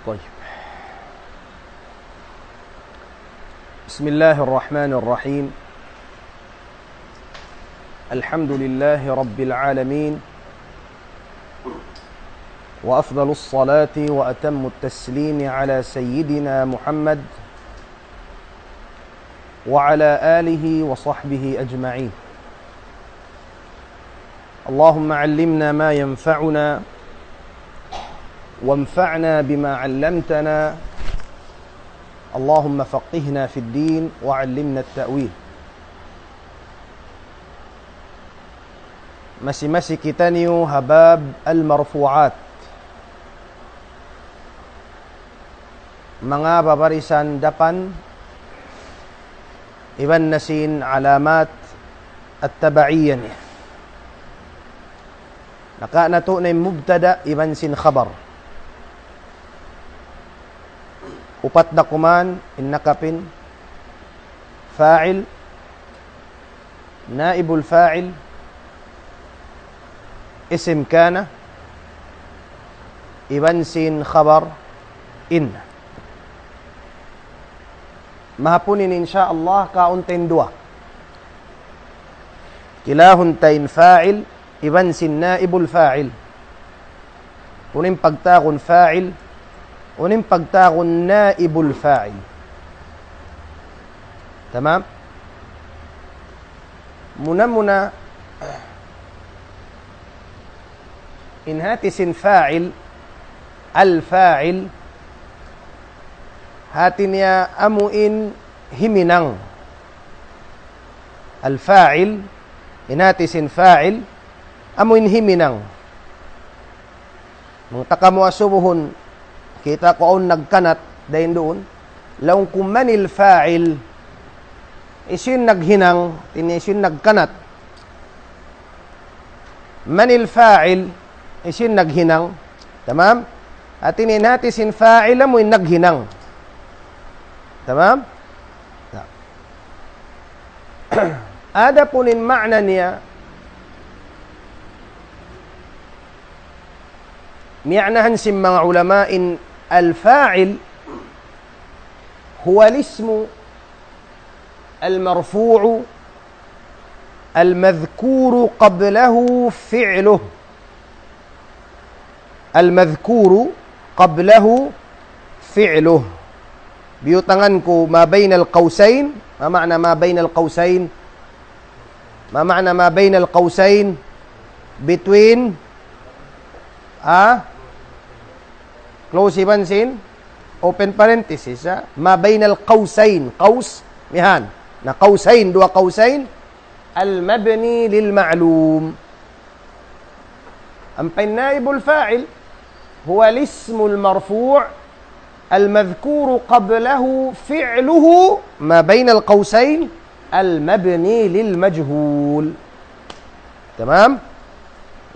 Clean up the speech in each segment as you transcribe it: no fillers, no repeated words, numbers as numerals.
طيب. بسم الله الرحمن الرحيم. الحمد لله رب العالمين، وأفضل الصلاة وأتم التسليم على سيدنا محمد وعلى آله وصحبه أجمعين. اللهم علمنا ما ينفعنا وانفعنا بما علمتنا، اللهم فقهنا في الدين وعلمنا التأويل. Masih kita niyo habab al-marfu'at, mga babarisan dapan iban nasin alamat at-taba'iyan. Naka nato na mubtada iban sin khabar. Upat na kuman innakapin fa'il, naibul fa'il, isim kana, iban sin khabar in. Mahapunin insyaallah kauntin dua. Kilahuntain fa'il, iban sin naibul fa'il. Unim pagtakon fa'il, unim pagtakon naibul fa'il. Tamam? Muna inhatisin fa'il, al-fa'il, hati niya amuin himinang. Al-fa'il, inhatisin fa'il, amuin himinang. Nung takamu asubuhon, kita ko ang nagkanat, dahin doon, laung kumanil fa'il, isin naghinang, tinisin nagkanat. Manil fa'il, isin naghinang. Tamam? At ininatisin fa'ila mo yung naghinang. Tamam? Ada punin ma'na niya, miyanahan sin mga ulama'in, al-fa'il huwa al-ismu al-marfu'u al-madhkuru qablahu fi'luhu. المذكور قبله فعله. بيوتنغنكو ما بين القوسين. ما معنى ما بين القوسين؟ ما معنى ما بين القوسين؟ between close ibansin, open parenthesis, ما بين القوسين. قوس mihan na قوسين, dua قوسين, المبني للمعلوم. أما النائب الفاعل هو الاسم المرفوع المذكور قبله فعله ما بين القوسين المبني للمجهول. تمام؟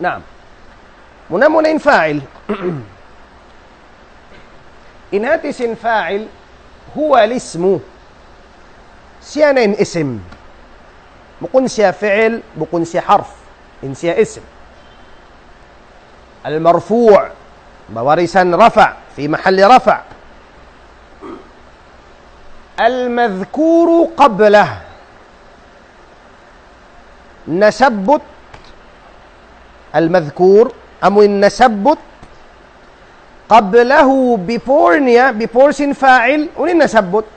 نعم. منين فاعل. إناتس فاعل هو الاسم سيانين اسم، بكون سيا فعل، بكون سيا حرف، إن سيا اسم. المرفوع بوارثا رفع في محل رفع. المذكور قبله نسبت، المذكور أمو النسبت قبله بفورنيا، بفورس فاعل، ونسبت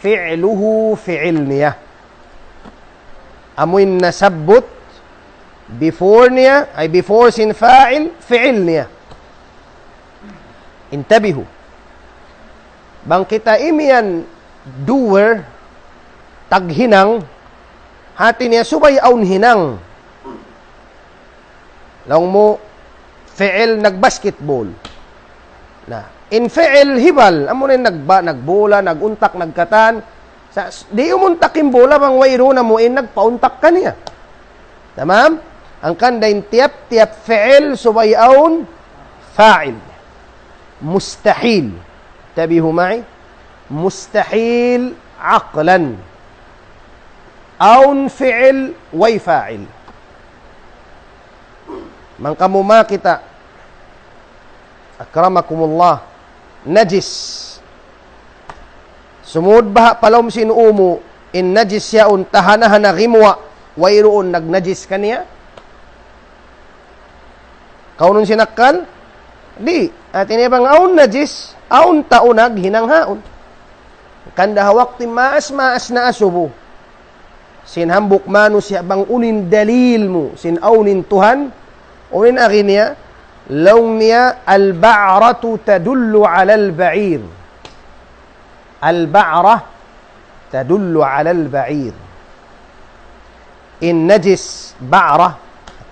فعله فعلنيا. أمو النسبت بفورنيا أي بفورس فاعل فعلنيا. انتبهوا. Bang kita imian doer taghinang, hati niya subay aun hinang. Laung mo fi'il nagbasketball. Na in fi'il hibal, amo rin nagbola, naguntak, nagkatan. Di umuntak yung bola bang wayro na mo nagpauntak ka niya. Tamam? Ang kandain tiap fi'il subay aun fa'il. مستحيل. انتبهوا معي. مستحيل عقلا أو فعل ويفاعل. من كمما kita akramakumullah najis. Sumud baha palom sin umu, in najis yaun tahanahan na rimwa, wayroon nagnajis kaniya. Kaunon sinakal? Di. At inibang aun najis, aun taunag hinanghaon. Kanda hawak ti maas na asubo. Sin hambuk manu siya bang unin dalil mo, sin aunin Tuhan, unin akin niya, laung niya, al-ba'ratu tadullu ala al-ba'ir. Al-ba'ra tadullu ala al-ba'ir. In najis ba'ra,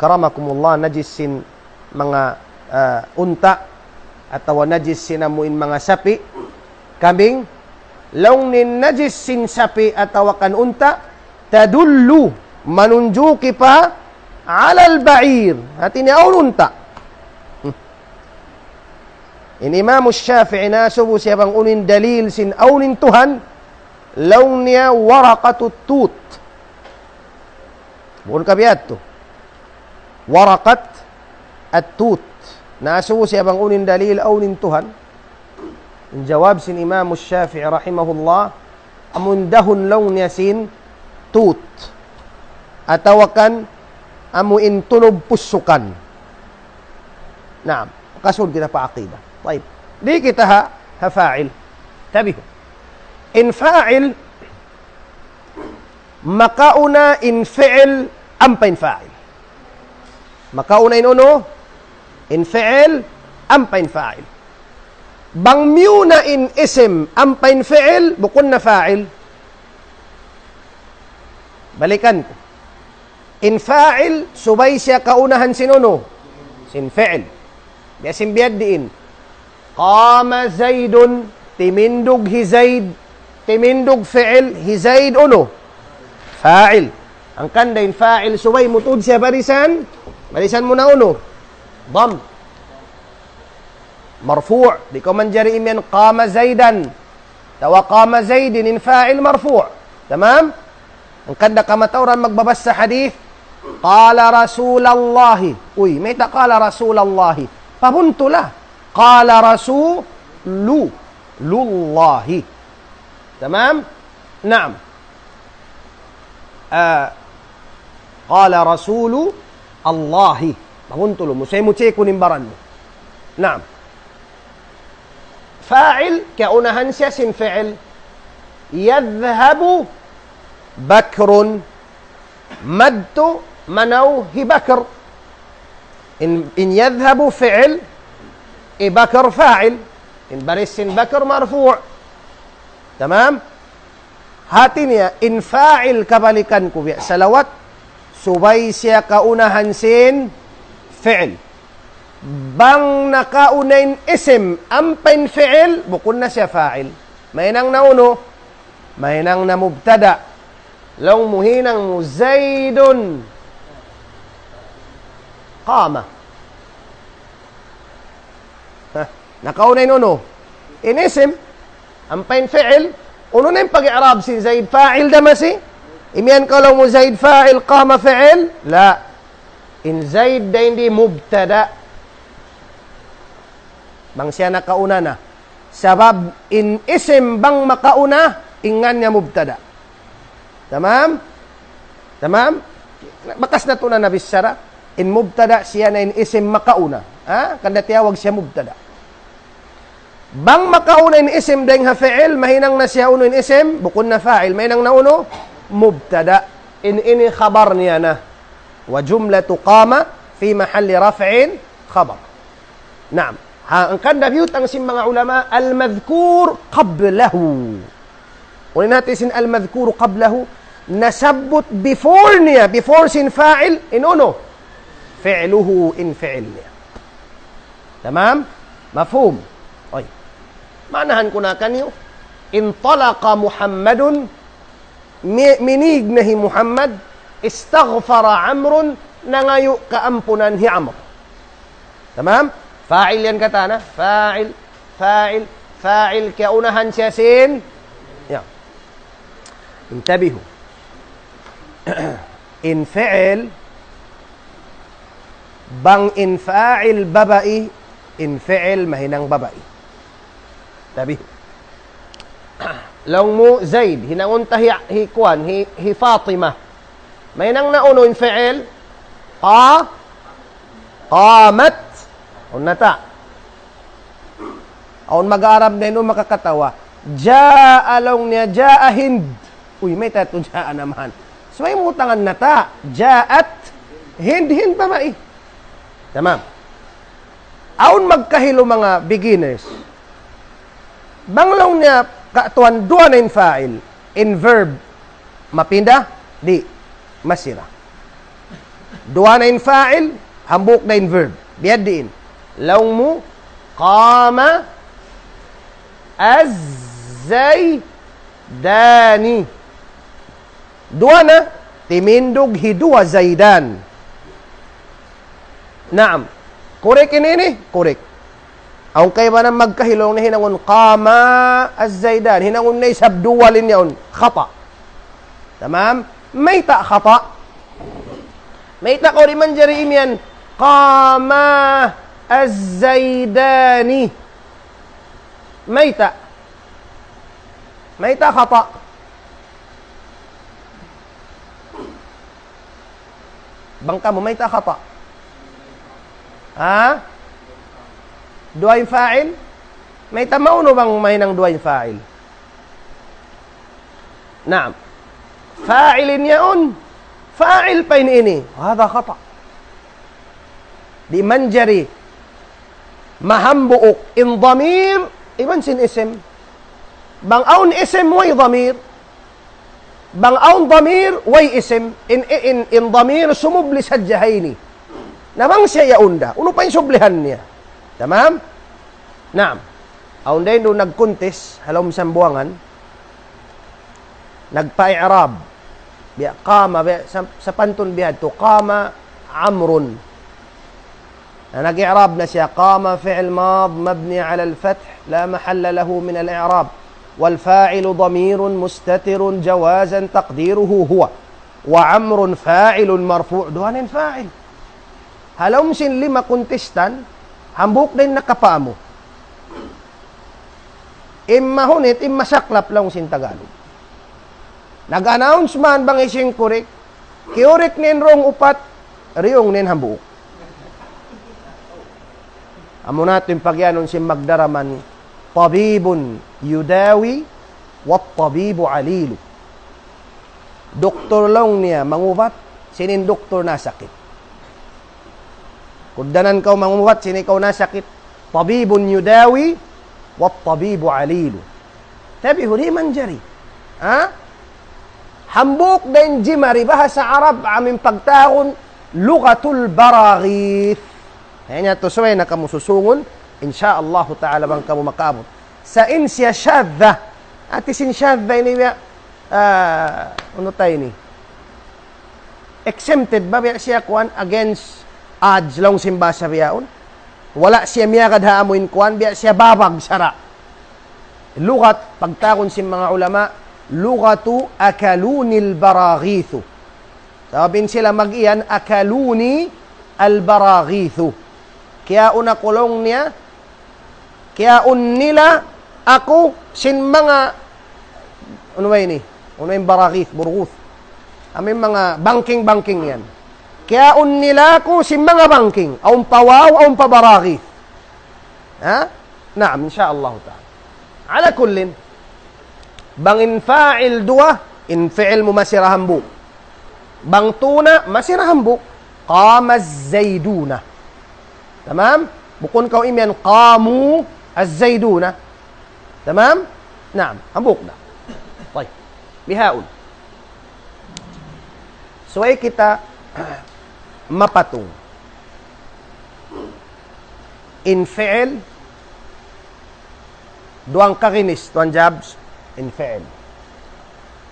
karamakumullah, najis sin mga unta, atawa najis sinamuin mga sapi, kaming, laung nin najis sin sapi atawa kan unta, tadullu, manunjuki pa, alal ba'ir. Hati ni unta. In Imam Shafi'i nasubo siya bang unin dalil sin aunin Tuhan, laung niya warakatut tut. Bukon kabiyat to. Warakat at tut. Nasubo siya bang unin dalil aunin Tuhan. In jawab sin Imam Shafi'i rahimahullah, amun dahon laung niya sin tut. Atawakan amuin tunob pusukan. Naam, kasul kita pa aqidah. Taib. Di kita ha fa'il. Tabiho. In fa'il, makauna in fi'il, ampain fa'il. Makauna in uno, in fi'il, ampain fa'il. Bang miuna in isim, ampain fi'il, bukun na fa'il. Balikan ko. In fa'il, subay siya kaunahan sinuno. Sin fi'il. Biasim biyad diin. Qama Zaidun, timindog hi Zaid, timindog fi'il, hi Zaid uno. Fa'il. Ang kanda in fa'il, subay mutud siya barisan. Barisan mo na uno. Dam. Marfu'. Di ko man jari imen qama Zaidan. Tawa qama Zaidin in fa'il marfu'. Tamam? Ang kanda kamatauran magbabas sa hadith, qala Rasulallahi. Uy, may ta qala Rasulallahi. Pabuntula. Qala Rasulu. Lullahi. Tamam? Naam. Qala Rasulu Allahi. Pabuntulo mo. Say mo check kunimbaran mo. Naam. Fa'il, kaunahan siya sin fi'il. Yadhhabu Bakrun, madtu manaw hi Bakr. In yadhhabu fi'il, Bakr fa'il. In barisin Bakr marfu'. Tamam? Hati niya, in fa'il kabalikan ko biya. Salawat, subay siya kaunahan sin fi'il. Bang nakaunain isim, ampain fi'il, bukun na siya fa'il. Maynang na uno, maynang na mubtada. Laung muhinang mo, Zaidun qama. Nakaunain uno. Inisim, ampain fi'il, uno na yung pag-i'rab si Zaid fa'il damasi. Imiyan ka lang mo Zaid fa'il, qama fi'il. La. In Zaid da hindi mubtada. Bang siya nakauna na. Sabab, in isim bang makauna, ingan niya mubtada. Tamam? Tamam? Bakas na ito na nabisara. In mubtada siya na in isim makauna. Kanda tiyawag siya mubtada. Bang makauna in isim dahil ha-fi'il, mahinang na siya uno in isim, bukun na fa'il, mahinang na uno, mubtada. In ini khabar niya na. Wa jumlatu qama fi mahalli raf'in khabar. Naam. Ang kanda biyut ang sim mga ulama, al-madhkur qablahu. Unin natin sin al-madhkuru qablahu, nasabot before niya, before sin fa'il, in uno, fi'luhu in fi'il niya. Tamam? Mafhum? Oy. Manahan ko na kanyo, intalaqa Muhammadun, minig na hi Muhammad, istaghfara Amrun, nangayo kaampunan hi Amr. Tamam? Fa'il yan katana, fa'il, fa'il, fa'il, kaunahan siya sin, yan. Intabihu. In fi'il, bang in fa'il baba'i, in fi'il mahinang baba'i. Tabi. Long mo Zaid, hinangunta hi Kwan, hi Fatima. May nang nauno in fi'il, qamat. Unata. Aun mag-Arab na yun, makakatawa. Ja'a long niya, ja'a Hind. Uy, may tato ja'a naman. So, may mutangan nata. Ja'at Hind pa ba eh. Tamam. Aun magkahilo mga beginners. Banglong niya, katuan dua na in fa'il. In verb, mapinda? Di. Masira. Dua na in fa'il, hambuk na in verb. Biyad diin. Laung mo, qama az-zaydani. Dua na, timindog hidua zaydan. Naam. Korek ini? Korek. Ang kayo ba na magkahilong na hinangon, qama az-zaydan. Hinangon na isabduwalin yaon. Khata. Tamam? May ta khata. May ta ko rin man jari imyan. Qama az-zaydani. May ta. May ta khata. Bangka mo, may ta khata. Ha? Dua yung fa'il? May tamauno bang may nang dua yung fa'il? Naam. Fa'ilin yaon. Fa'il pa ini. Hada khata. Di manjari. Mahambuok. In dhamir. Iban sin isim. Bang aun isim way dhamir. Bang aun dhamir way isim. In dhamir sumubli sajjahayni. Namang siya yaunda. Uno pa yung sublihan niya. Tamam? Naam. Aun din doon nagkuntis, halom sambuangan, nagpa-i'rab. Biya, qama, biya, sa pantun biya to, qama amrun. Nag-i'rab na siya, qama fi'l mad, mabni ala al-fath, la mahalla lahu min al-i'rab. والفاعل ضمير مستتر جوازا تقديره هو وعمر فاعل مرفوع دوان فاعل halom sin lima kuntistan hambuk din nakapamo imma hunit imma saklap lang sin Tagalog nag-announce man bang ising korek kiorek nin rong upat riyong nin hambuk amo natin pagyanon sin magdaraman tabibun yudawi wat tabibu alilu doktor lang niya mangubat sinin doktor na sakit kudanan kau mangubat sini kau na sakit tabibun yudawi wat tabibu alilu tabi huri manjari ha hambuk din jimari bahasa Arab amin pagtaon lugatul baraghith kaya to suway na kamususungon insyaallah ta'ala bang kamu makabot sa insya syadha at isin syadha ini ano tayo ni exempted ba siya kuan against odds long simba sa biyaon wala siya miyagad haamuin kuan biya siya babag sara lugat pagtakon sim mga ulama lugatu akalunil baraghithu sababin sila mag-iyan akaluni al baraghithu kaya una kulong niya kaya nila ako sin mga ano ba ini ano yung baraghith burguth amin mga banking yan kaya nila ko si mga banking, aun pawaw, aun pabaragi. Ha? Naam, insyaallah ta'ala. Ala kullin, bang in fa'il dua, in fi'il mo masirahambuk. Bang tuna, masirahambuk. Qama az-zayduna. Tamam? Bukun kau imyan, qamu az-zayduna. Tamam? Naam, hambuk na. Tay, bihaun. So ay kita mapatung in fi'il duang kakinis tuan jabs in fi'il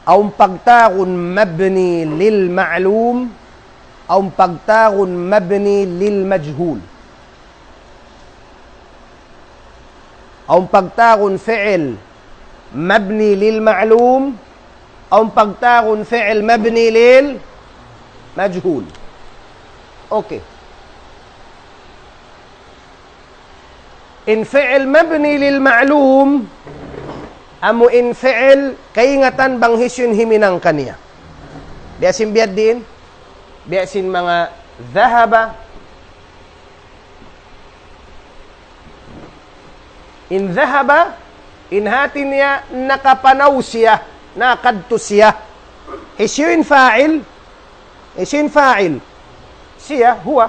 aw pagtagon mabni lil ma'lum aw pagtagon mabni lil majhul aw pagtagon fi'il mabni lil ma'lum aw pagtagon fi'il mabni lil majhul. Okay. In fi'il mabni lil ma'lum, amo in fi'il kaingatan banghis yun himinang kaniya. Di asin biyad din, di asin mga dhahaba. In dhahaba, in hatin niya, nakapanaw siya, nakadto siya. Isyo in fa'il, siya, huwa.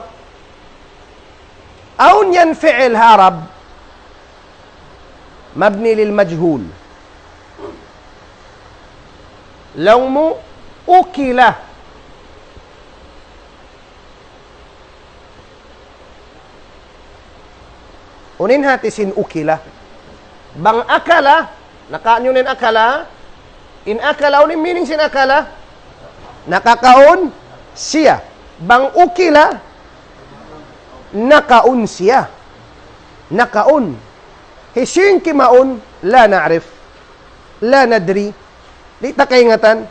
Aun yan fi'il harab, mabni lil majhul. Law mo, ukila. Unin hatisin ukila. Bang akala, nakaanyunin akala, in akala, unin meaning sin akala, nakakaon siya. Bang ukila, nakaon siya. Nakaon. Hisin kimaon, la na'rif, la nadri, di takaingatan.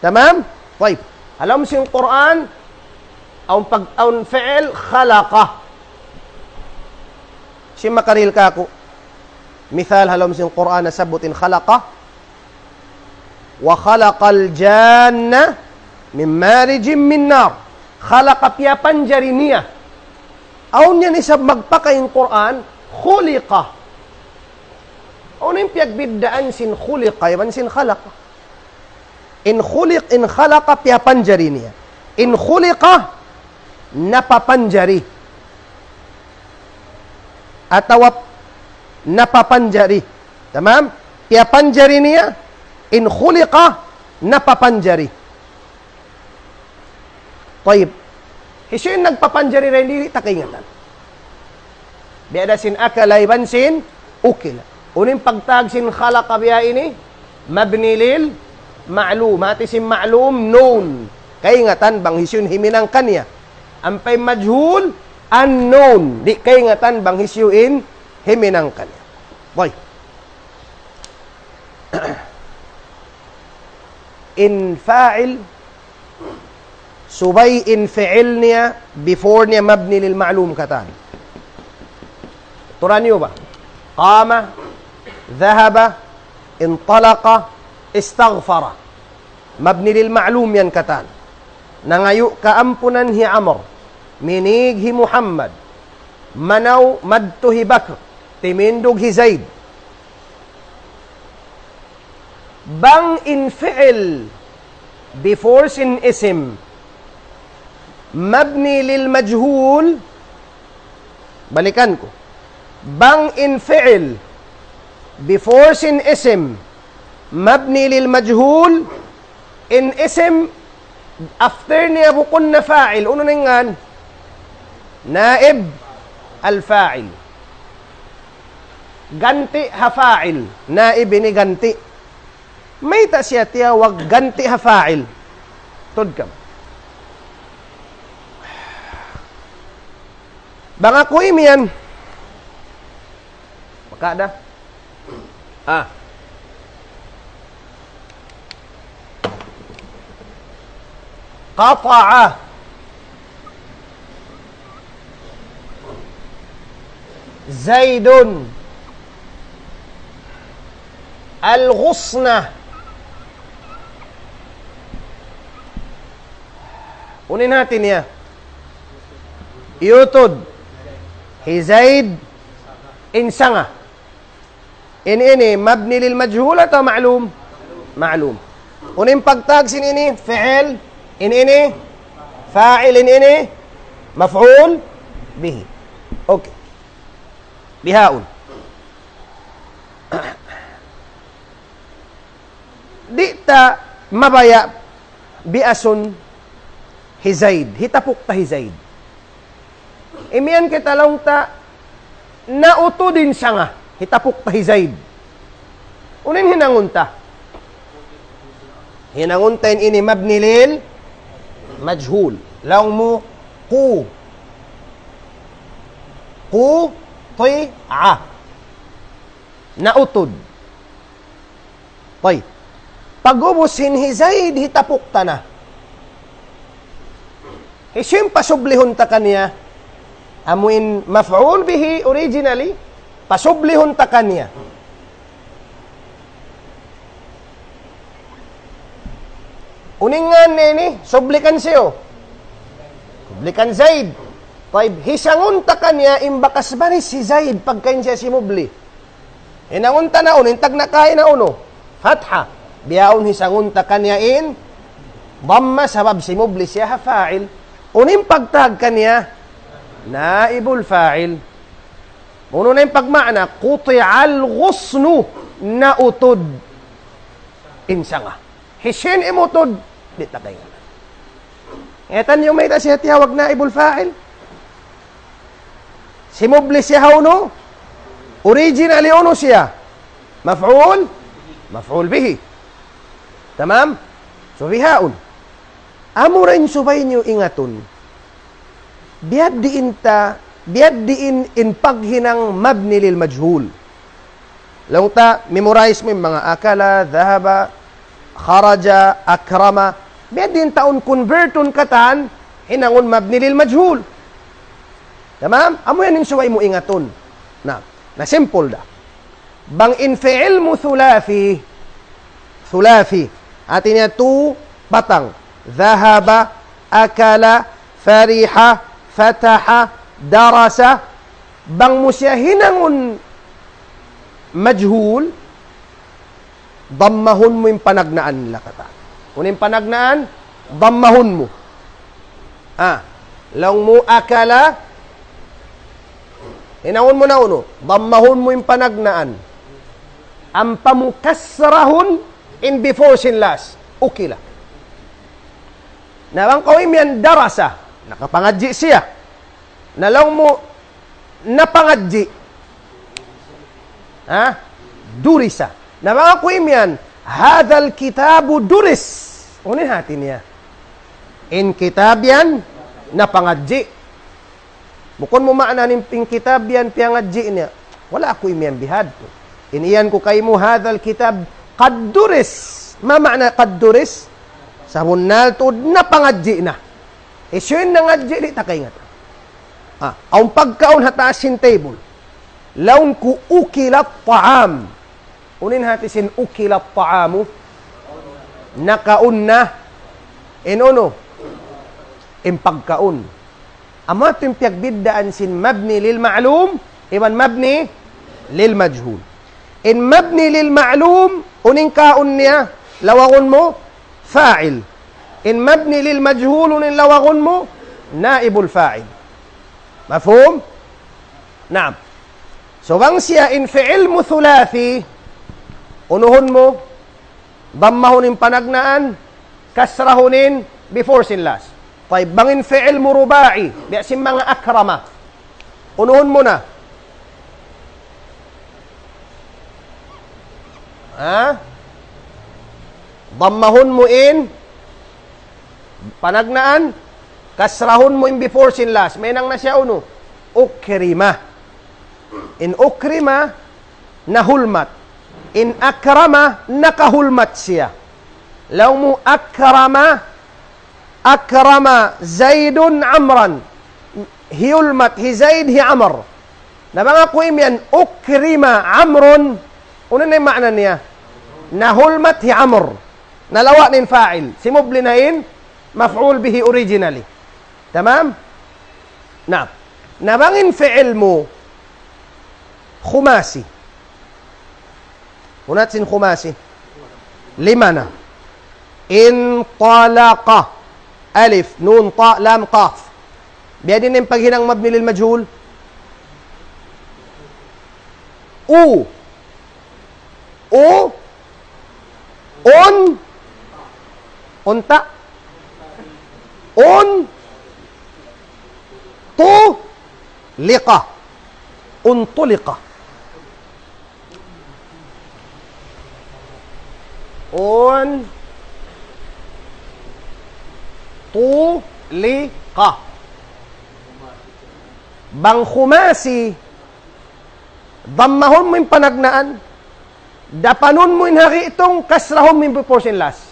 Tamam? Taib. Alam mo siyang Quran, ang fi'il, khalaqa. Siyang makaril ka ako. Mithal, alam mo siyang Quran na sabutin, khalaqa. Wa khalaqal janna min marijin min nar. Khalaqa piya panjari niya. Aun yan isab magpakain Quran, khuliqa. Aun yung piyagbidaan sin khuliqa, yaman sin khalaqa. In khalaqa piya panjari niya. In khuliqa, napapanjari. Atawap, napapanjari. Tamam? Piya panjari niya, in khuliqa, napapanjari. Taib. Hiso yung nagpapanjari rin, hindi takingatan. Biada sin akala, iban sin ukila. Unin pagtag sin khalaqa biya ini, mabni lil ma'lum. Mati sin ma'lum, known. Kaingatan, bang hisyun himinang kanya. Ampay majhul, unknown. Di kaingatan, bang hisyuin himinang kanya. Boy. In fa'il, subay in fi'il niya, before niya mabni lil ma'lum katan. Turan niyo ba? Qama, dhahaba, intalaqa, istaghfara. Mabni lil ma'lum yan katan. Nangayo kaampunan hi Amr, minig hi Muhammad, manaw madto hi Bakr, timindog hi Zaid. Bang in fi'il, before sin isim, mabni lil majhul, balikan ko. Bang in fi'il, before sin isim, mabni lil majhul, in isim, after niya bukon na fa'il, uno na nga, naib al-fa'il. Ganti ha fa'il, naib ini ganti. May ta siya tiyawag ganti ha fa'il. Tudkam. Banga ko imiyan. Makada. Qata'a. Zaidun. Al-ghusna. Unin natin niya. Yutod. Hizaid. Insanga. Ini mabni lil majhul atau ma'lum? Ma'lum. Unin pagtag sin ini fi'il, ini fa'il, ini maf'ul bihi. Okay. Bihaun. Di ta mabaya biasun Hizaid. Hitapuk ta Hizaid. Imian kita lang ta nauto din siya nga. Hitapuk ta Hizaid. Unin hinangunta. Hinangunta ini mabni lil majhul. Lang mo ku. Ku ti'a. Nautod. Tay. Pag-ubusin Hizaid, hitapuk ta na. Hisim pasublihon ta kanya. Amuin maf'ul bihi originally, Pasublihon ta kanya. Uningan nini, sublikan siyo. Sublikan Zaid. Taib, hisangon ta kanya, imbakas baris si Zaid, pagkain siya si Mubli. Hinangon ta na uno, intag na kain na uno. Fatha. Biyaon hisangon ta kanya in, dhamma sabab si Mubli siya fa'il. Unim pagtag kanya, naibul fa'il. Uno na yung pagmaana, quti'al ghusnu na utod. Insa nga. Hisin imutod. Di takay nga. Etan yung may siya tiyawag na ibul fa'il. Si Mubli siya uno. Originally uno siya. Maf'ul. Maf'ul bihi. Tamam? So bihaun. Amo rin subay niyo ingaton. Biad diin in paghinang mabni lil majhul. Lang ta, memorize mo yung mga akala, dhahaba, kharaja, akrama. Biad din taon converton katan, hinangon mabni lil majhul. Tamam? Amo yan yung suway mo ingaton. Na simple da. Bang in fi'il mo thulathi, atin niya tu batang. Dhahaba, akala, fariha, fataha, darasa. Bang mo siya hinangon majhul, dammahon mo yung panagnaan nila kata. Kung yung panagnaan, dammahon mo. Lang mo akala, hinangon mo na uno, dammahon mo yung panagnaan. Ang pamukasrahon in before sin last, ukila. Nawang kawim yan darasa, nakapangadji siya. Nalaw mo, napangadji. Durisa. Nawang kawim yan, hadal kitabu duris. Unin hati niya. In kitab yan, napangadji. Bukon mo maananin in kitab yan, piangadji niya. Wala ako imyan bihad. Iniyan ko kay mo, hadal kitab, kadduris. Mamana kadduris? Sa hunal to, napangadji na. Isyo yung nangadji, di takay nga. Ang pagkaon hatasin table. Laun ku ukilat ta'am. Unin hatisin ukilat ta'amu. Nakaun na. Inono. Impagkaon. Ama ito yung piyagbidaan sin mabni lil ma'lum, iwan mabni lil majhul. In mabni lil ma'lum, uning kaon niya, lawangon mo, fa'il. In mabni lil majhul, uning lawangon mo, naibul fa'il. Mafhum? Naam. So, bang siya, in fi'il mo thulathi, unuhon mo, dammahunin panagnaan, kasrahunin, before sin last. Taib, bangin fi'il mo ruba'i, biasin mga akrama. Unuhon mo na. Dammahun mo in, panagnaan, kasrahun mo in before sin last. May nang na siya uno. Ukrima. In ukrima, nahulmat. In akrama, nakahulmat siya. Law mo akrama Zaidun Amran. Hiulmat, hi Zaid, hi Amr. Nabanga ko yan, ukrima Amrun. Una na yung maana niya. Nahulmat hi Amr. Nalawa nin fa'il. Si Mubli na in, maf'ul bihi originally. Tamam? Na. Nabangin fi'il mo, khumasi. Unat sin khumasi. Lima na. In talaqa. Alif, nun, ta, lam, qaf. Biya din yung paghinang mabni lil majhul. Unta. Liqa. Untuliqa. Tulika. Bang khumasi, dammahon mo yung panagnaan, dapanon mo yung hari itong kasrahon mo yung before sin last.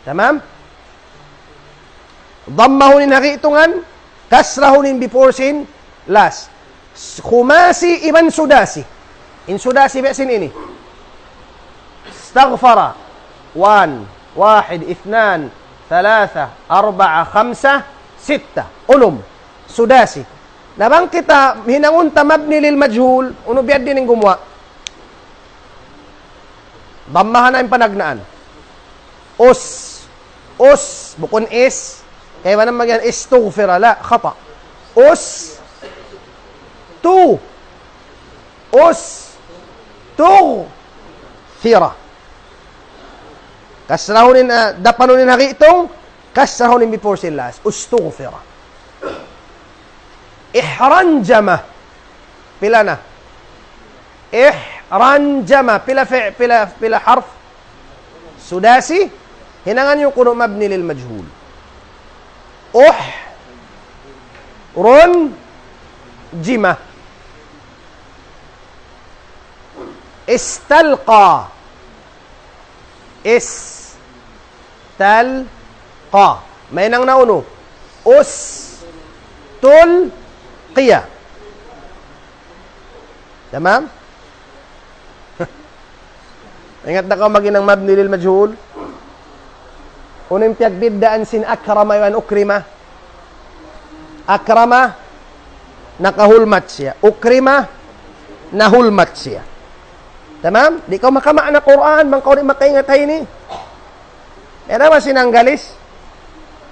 Tamam? Dammahon yung hari itongan, kasrahon yung before sin last. Khumasi iban sudasi. In sudasi biasin ini. Istaghfara. 1, 1, 2, 3, 4, 5, 6. Ulum. Sudasi. Nabang kita hinangunta mabni lil majhul, uno biad din yung gumawa. Dammahan na yung panagnaan. Us, bukon is. Kaya ba naman yan, istughfira, la, khata. Tughfira. Kasrahunin, dapanunin haki itong, kasrahunin before silas. Ustughfira. Ihranjama. Pila na? Ihranjama. Pila harf? Sudasi. Hinangan yung kuno mabni lil majhul. Jima. Istalqa. May nang nauno. Qiya. Tamam? Ingat na ka maginang mabni lil majhul. Unang piyagbidaan sin akrama yan ukrima. Akrama, nakahulmat siya. Ukrima, nahulmat siya. Tamam? Di ka makamaan na Quran, bangkaw di makaingat hay ni. Era ba sinanggalis?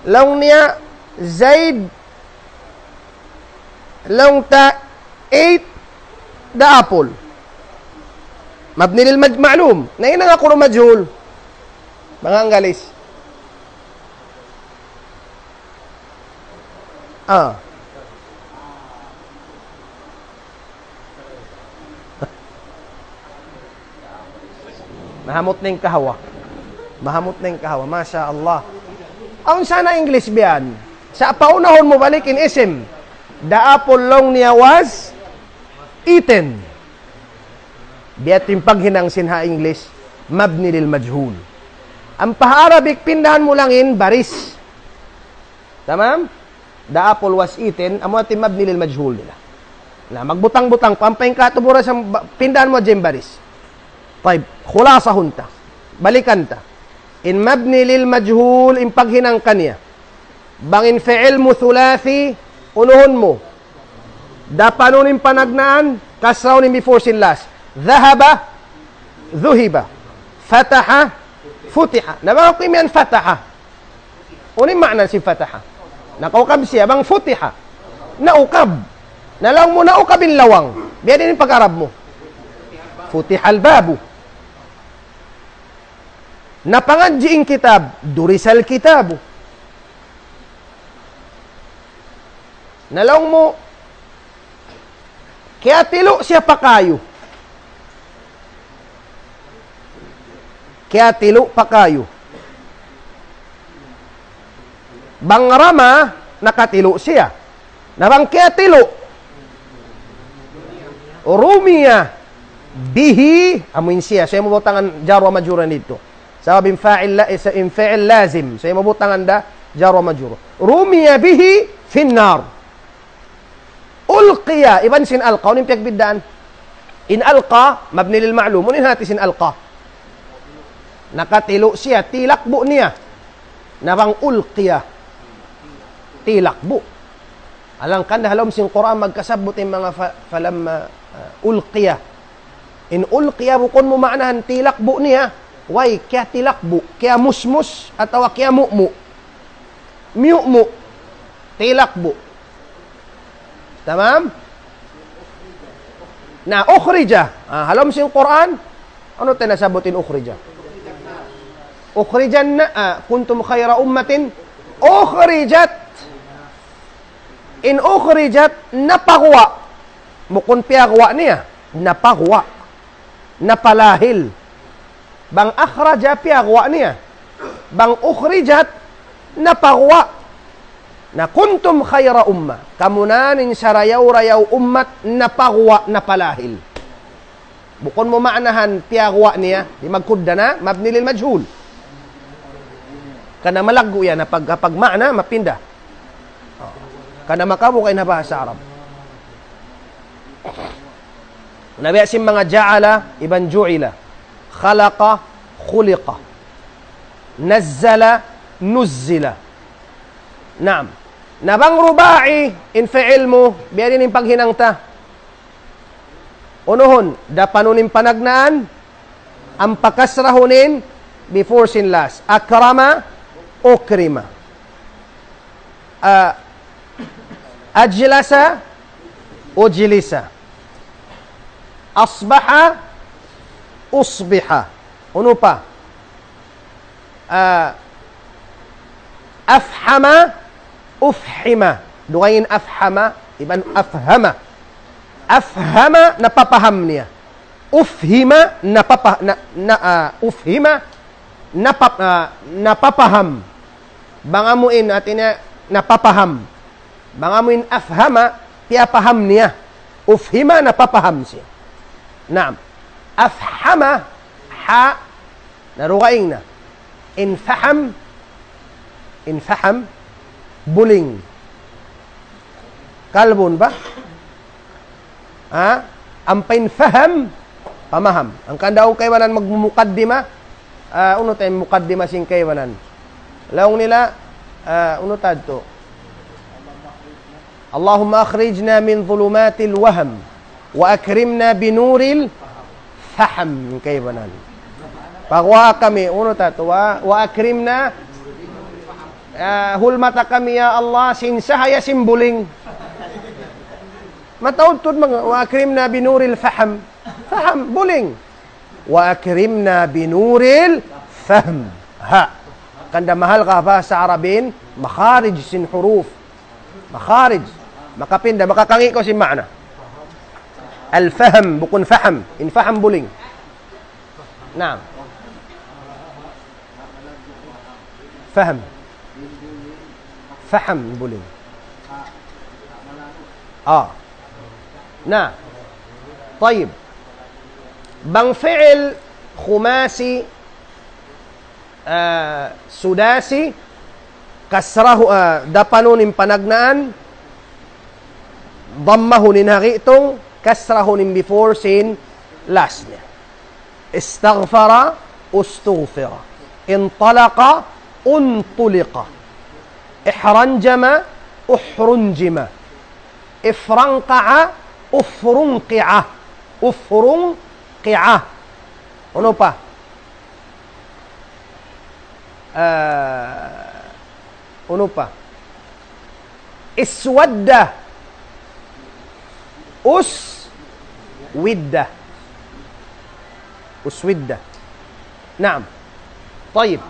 Long niya, Zaid, long ta, 8, the apple. Mabni lil ma'lum. Na ina nga kuno majhul. Mga anggalis. Mahamot na yung kahawa. Masya Allah. Ang sana English biyan. Sa paunahon mo balikin isim. The apple long niya was eaten. Biya't yung paghinang sinha English, mabni lil majhul. Ang paha-Arabic, pindahan mo lang in baris. Tamam? The apple was eaten, amo ating mabni lil majhul nila. Na magbutang-butang, pampaing katubura sa pindahan mo dyan baris. Taib, khulasa hunta. Balikan ta. In mabni lil majhul, in paghinang kanya. Bangin fi'il mo thulathi, unuhon mo. Dapanunin panagnaan, kasraunin before silas. Dhahaba, dhuhiba. Fataha, futiha. Nabang ko yan fataha. Unin makna si fataha. Nakaukab siya, bang futiha. Naukab. Nalawang mo, naukabin lawang. Biya din yung pag-arab mo. Futiha al-babu. Napangadjiing kitab, durisal kitabu. Nalawang mo, kaya tilo siya pakayo. Kaya tilo pakayo. Bang rama, nakatilo siya. Nabang kaya tilo. Rumiya bihi, amuin siya. Saya mabutangan jarwa majura nito. Sabi fa'il lazim. Saya mabutangan da jarwa majura. Rumiya bihi finnar. Ulqiya, iban sin alqa, unin piyagbidaan. In alqa, mabni lil ma'lum, unin hati sin alqa. Nakatilo siya, tilakbo niya. Nabang ulqiya. Tilakbo. Alang kan halom sin Quran magkasabot yung mga falamma ulqiya. In ulqiya bukon mo maanahan tilakbo niya. Why? Kaya tilakbo. Kaya musmus atawa kaya mu'mu. Mu'mu. Tilakbo. Tamam? Na ukhrija. Halom sin Quran. Ano tinasabotin ukhrija? Ukhrijan na. Kuntum khayra ummatin. Ukhrijat. In ukhrijat, napagwa. Mukun piyagwa niya. Napagwa. Napalahil. Bang akhraja piyagwa niya. Bang ukhrijat, napagwa. Na kuntum khayra umma. Kamunanin sa rayaw-rayaw ummat, napagwa, napalahil. Bukun mo maanahan piyagwa niya, di magkudda na, mabni lil majhul. Kana malaggo yan na pag maana, mapinda. Kana makabu kay nabasa sa Arab. Nabi asim mga ja'ala, iban ju'ila. Khalaqa, khuliqa. Nazzala, nuzzila. Naam. Nabang ruba'i, in fi'il mo, biyarin yung paghinangta. Unuhon, dapanunin panagnaan, ang pakasrahunin, before sin last. Akrama, ukrima. Ajlasa, ujlisa. Asbaha, usbiha. Ano pa? Afhama, ufhima. Dugayin afhama, iban afhama. Afhama, napapaham niya. Ufhima, napapaham. Bangamuin atin napapaham. Bangamuin afhama, piyapaham niya. Ufhima, napapaham siya. Naam. Afhama, ha, narugaing na. Infaham, buling. Kalbon ba? Ang painfaham, pamaham. Ang kandaong kaywanan magmumukaddima, uno tayong mukaddima sing kaywanan. Laong nila, uno tadto. Allahumma akhrijna min dhulumatil waham wa akrimna binuril faham kaywanan. Pagwa kami, uno tato, wa akrimna, hulmata kami ya Allah, sinsahaya simbuling. Mataudtod mga, wa akrimna binuril faham. Faham, buling. Wa akrimna binuril fahm. Ha. Kanda mahal ka ba sa Arabin? Makharij sin huruf. Makharij. Makapinda, makakangi ko sin makna. Al-fahm, bukun faham. In faham, buling. Naam. Fahm. Faham, buling. Na. طيب. Bang fi'il khumasi, sudasi, kasrahu, dapanunin panagnaan, dammahunin hakitong, kasrahunin before sin last niya. Istaghfara, ustughfira. Intalaqa, untuliqa. Ihranjama, uhrunjima. Ifranqa'a, ufrunqi'a. Ufrunqi'a. Ano pa? Ano pa? Iswadda. Uswidda. Uswidda. Naam. طيب.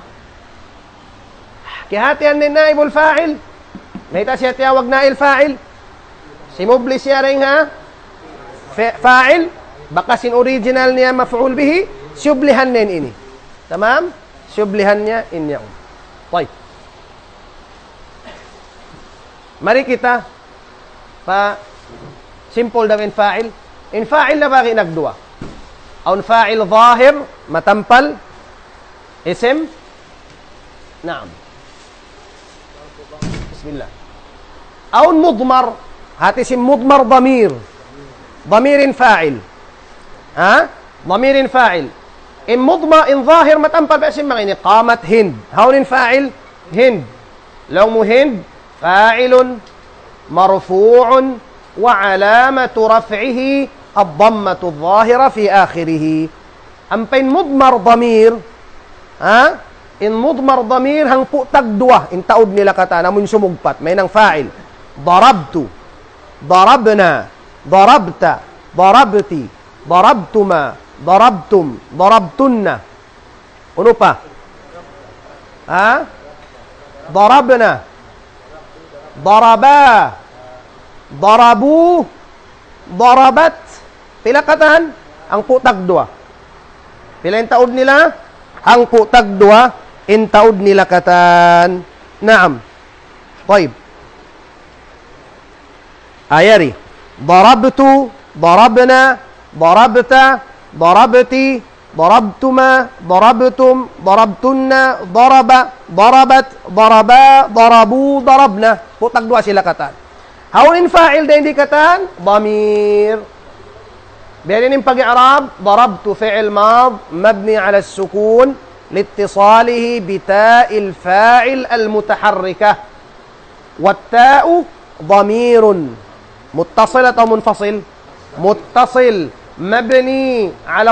Kihatian ni naibul fa'il. Naita siya tiyawag nail fa'il. Simubli siya rin ha. Fa'il. Baka sin original niya maf'ul bihi. Syublihan nin ini. Tamam? Syublihan niya inyaw. طيب. Mari kita pa simple daw in fa'il. In fa'il na baki nagdua. Aun fa'il zahir, matampal. Isim. Naam. Bismillah. Aun mudmar. Hati sim mudmar damir. Damirin fa'il. Damirin fa'il. In mudma, in zahir, matampal ba isim mga ini? Qamat Hind. Haunin fa'il? Hind. Law mo Hind, fa'ilun, marfu'un, wa alamatu raf'ihi, ad-dammatu adh-dhahira fi akhirih. Ampain mudmar damir, in mudmar damir, hang putag dua, in taod nila kata, namun sumugpat, may nang fa'il. Darabtu, darabna, darabta, darabti, darabtuma, darabtum, darabtunna. Ano pa? Darabna, daraba, darabu, darabat. Pila katahan? Ang putag dua. Pila yung taod nila? Ang putag dua, in taod nila katan. Naam. Taib. Ayari. Darabtu, darabna, darabta, darabti, darabtuma, darabtum, darabtunna, daraba, darabat, daraba, darabu, darabna. Putag dua sila katan. Haunin fa'il din di katan? Damir. بيرين pag-i'rab ضربت فعل ماض مبني على السكون لاتصاله بتاء الفاعل المتحركة والتاء ضمير متصل أو منفصل متصل مبني على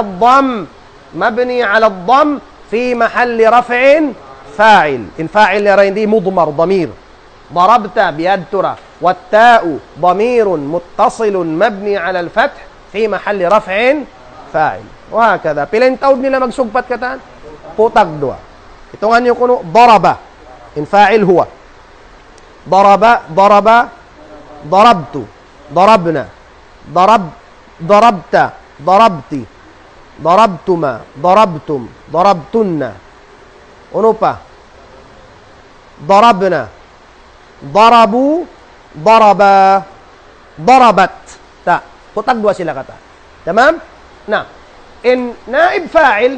الضم في محل رفع فاعل إن فاعل يرين دي مضمر ضمير ضربت بيد ترى والتاء ضمير متصل مبني على الفتح في محل رفع فاعل وهكذا بلين تاود nila magsugpat kataan putag dua hitungan niyo kuno daraba in fa'il huwa ضرب ضربت ضربنا ضربت ضربت ضربتما ضربتم ضربتن ano pa ضربنا ضربوا ضربا ضربت ta putag dua sila kata tamam nah in naib fa'il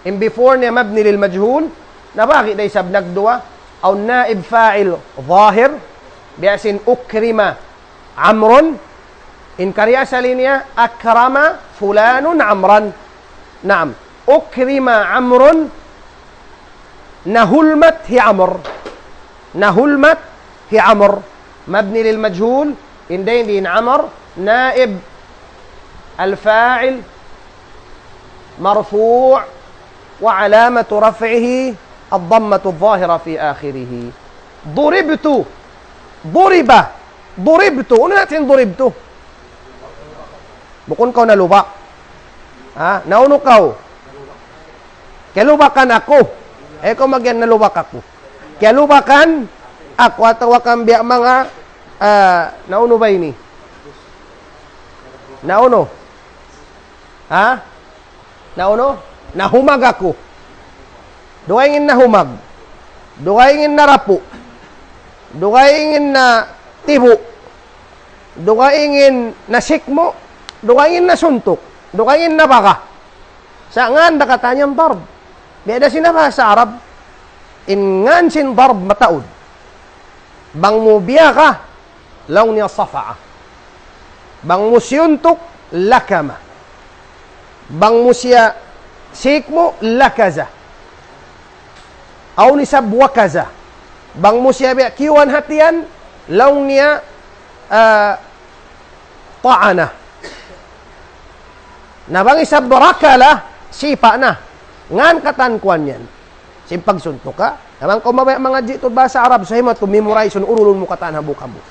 in before niya mabni lil majhul nabaki day sabnag dua أو نائب فاعل ظاهر بأسن أكرم عمرو إن كريا سالينيا أكرم فلان عمرا نعم أكرم عمرو نهلمت هي عمر مبني للمجهول إن دين عمر نائب الفاعل مرفوع وعلامة رفعه الضمة الظاهرة في آخره ضربت ano natin ضربت bukon kau naluba nauno kau kalubakan ako ko magyan nalubak ako kalubakan ako atawa kang biya mga nauno ba ini nauno nahumag ako duwaingin na humag, duwaingin na rapo, duwaingin na tibo, duwaingin na sikmo, duwaingin na suntok, duwaingin na baka. Saan nakatanyang darb? Beda sinaba sa Arab, ingan sin darb mataud. Bang mo biya ka, law niya safa'a. Bang mo siyuntok, lakama. Bang mo siya sikmo, lakaza. Au nisab wakaza bang mo siya kiwan hatian law niya ta'ana na bang isab rakala sipa na ngan katankuan yan simpag suntok ka naman ko mga jito ba sa Arab sa himot kung memorize urulun mo katan habuk-habuk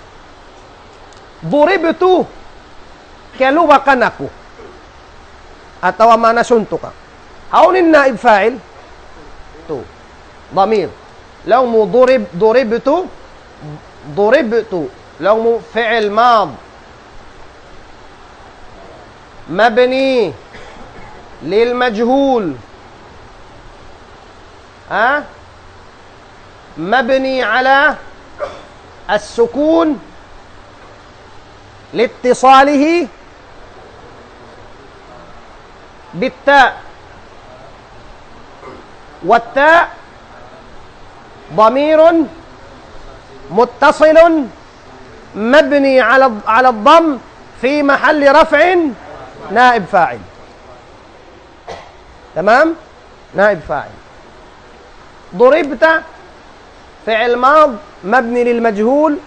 duribtu kaluwakan ako atawa mana suntok ka haunin naib fa'il to ضمير لو مو ضربت لو مو فعل ماض مبني للمجهول مبني على السكون لاتصاله بالتاء والتاء ضمير متصل مبني على الضم في محل رفع نائب فاعل تمام نائب فاعل ضربت فعل ماض مبني للمجهول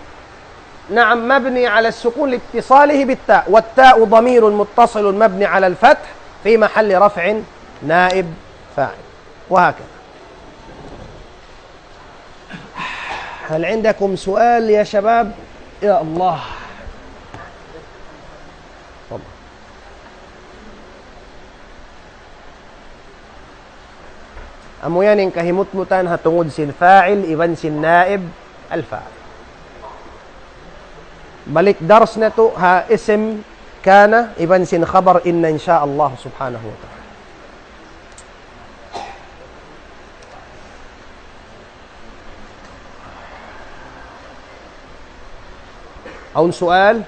نعم مبني على السكون لاتصاله بالتاء والتاء ضمير متصل مبني على الفتح في محل رفع نائب فاعل وهكذا هل عندكم سؤال يا شباب؟ يا الله طبعا. Amo yan yung kahimut-mutan hatungod sin fa'il, iban sin naib, al-fa'il. Balik dars na to, ha isim kana, iban sin khabar inna insya Allah subhanahu wa ta'ala. أو سؤال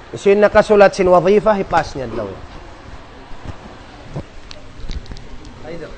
isin nakasulat sin wazifa hipas niya daw حيدر